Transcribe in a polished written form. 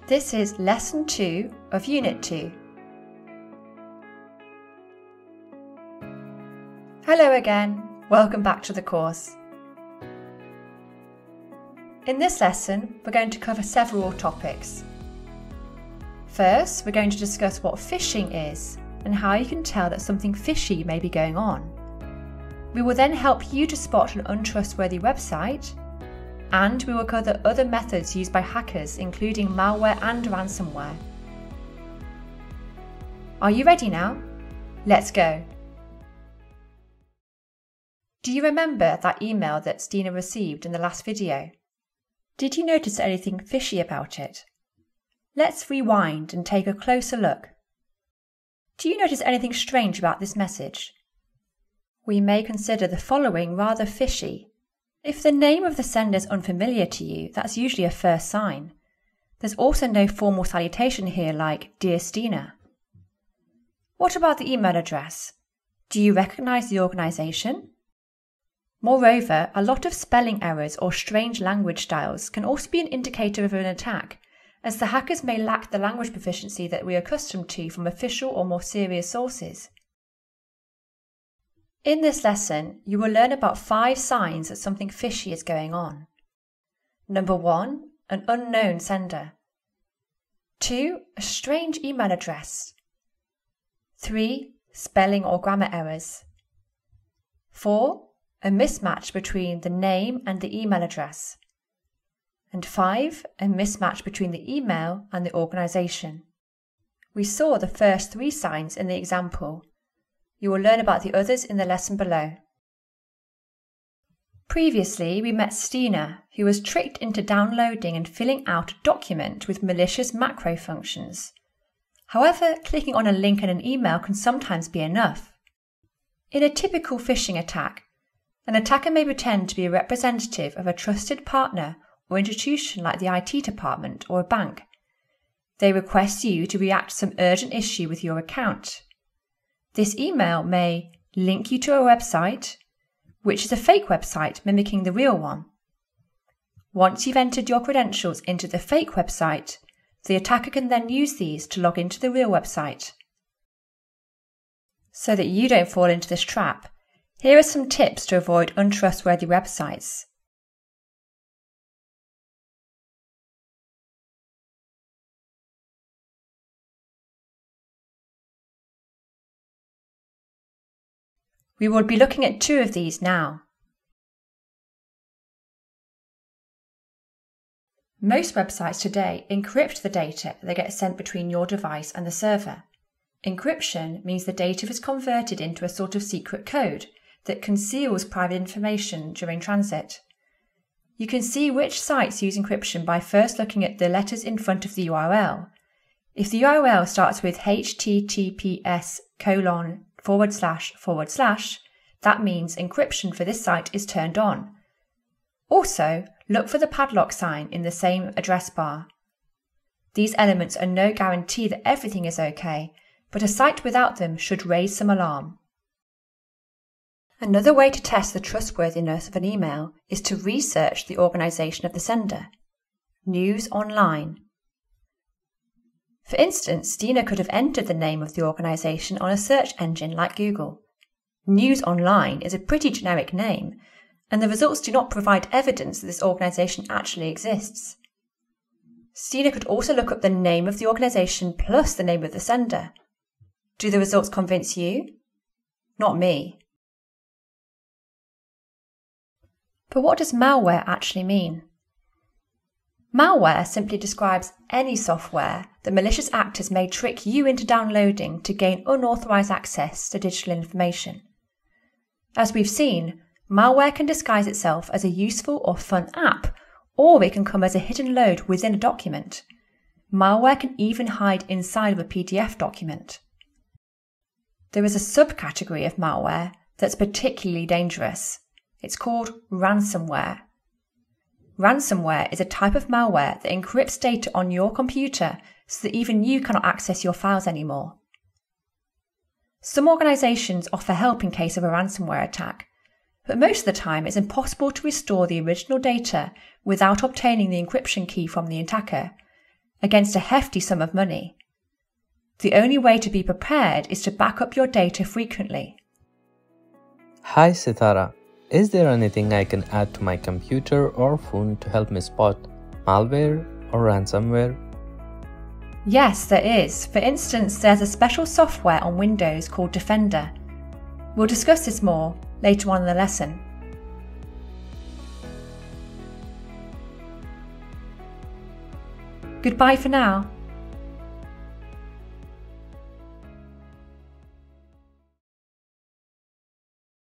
This is Lesson 2 of Unit 2. Hello again, welcome back to the course. In this lesson, we're going to cover several topics. First, we're going to discuss what phishing is and how you can tell that something fishy may be going on. We will then help you to spot an untrustworthy website, and we will cover other methods used by hackers, including malware and ransomware. Are you ready now? Let's go. Do you remember that email that Stina received in the last video? Did you notice anything fishy about it? Let's rewind and take a closer look. Do you notice anything strange about this message? We may consider the following rather fishy. If the name of the sender is unfamiliar to you, that's usually a first sign. There's also no formal salutation here like Dear Stina. What about the email address? Do you recognise the organisation? Moreover, a lot of spelling errors or strange language styles can also be an indicator of an attack, as the hackers may lack the language proficiency that we are accustomed to from official or more serious sources. In this lesson, you will learn about 5 signs that something fishy is going on. Number 1, an unknown sender. 2, a strange email address. 3, spelling or grammar errors. 4, a mismatch between the name and the email address. And 5, a mismatch between the email and the organisation. We saw the first 3 signs in the example. You will learn about the others in the lesson below. Previously, we met Stina, who was tricked into downloading and filling out a document with malicious macro functions. However, clicking on a link in an email can sometimes be enough. In a typical phishing attack, an attacker may pretend to be a representative of a trusted partner or institution like the IT department or a bank. They request you to react to some urgent issue with your account. This email may link you to a website, which is a fake website mimicking the real one. Once you've entered your credentials into the fake website, the attacker can then use these to log into the real website. So that you don't fall into this trap, here are some tips to avoid untrustworthy websites. We will be looking at 2 of these now. Most websites today encrypt the data that gets sent between your device and the server. Encryption means the data is converted into a sort of secret code that conceals private information during transit. You can see which sites use encryption by first looking at the letters in front of the URL. If the URL starts with https:// that means encryption for this site is turned on. Also, look for the padlock sign in the same address bar. These elements are no guarantee that everything is okay, but a site without them should raise some alarm. Another way to test the trustworthiness of an email is to research the organisation of the sender. News online. For instance, Stina could have entered the name of the organisation on a search engine like Google. News Online is a pretty generic name, and the results do not provide evidence that this organisation actually exists. Stina could also look up the name of the organisation plus the name of the sender. Do the results convince you? Not me. But what does malware actually mean? Malware simply describes any software that malicious actors may trick you into downloading to gain unauthorized access to digital information. As we've seen, malware can disguise itself as a useful or fun app, or it can come as a hidden load within a document. Malware can even hide inside of a PDF document. There is a subcategory of malware that's particularly dangerous. It's called ransomware. Ransomware is a type of malware that encrypts data on your computer so that even you cannot access your files anymore. Some organisations offer help in case of a ransomware attack, but most of the time it's impossible to restore the original data without obtaining the encryption key from the attacker, against a hefty sum of money. The only way to be prepared is to back up your data frequently. Hi Sithara, is there anything I can add to my computer or phone to help me spot malware or ransomware? Yes, there is. For instance, there's a special software on Windows called Defender. We'll discuss this more later on in the lesson. Goodbye for now.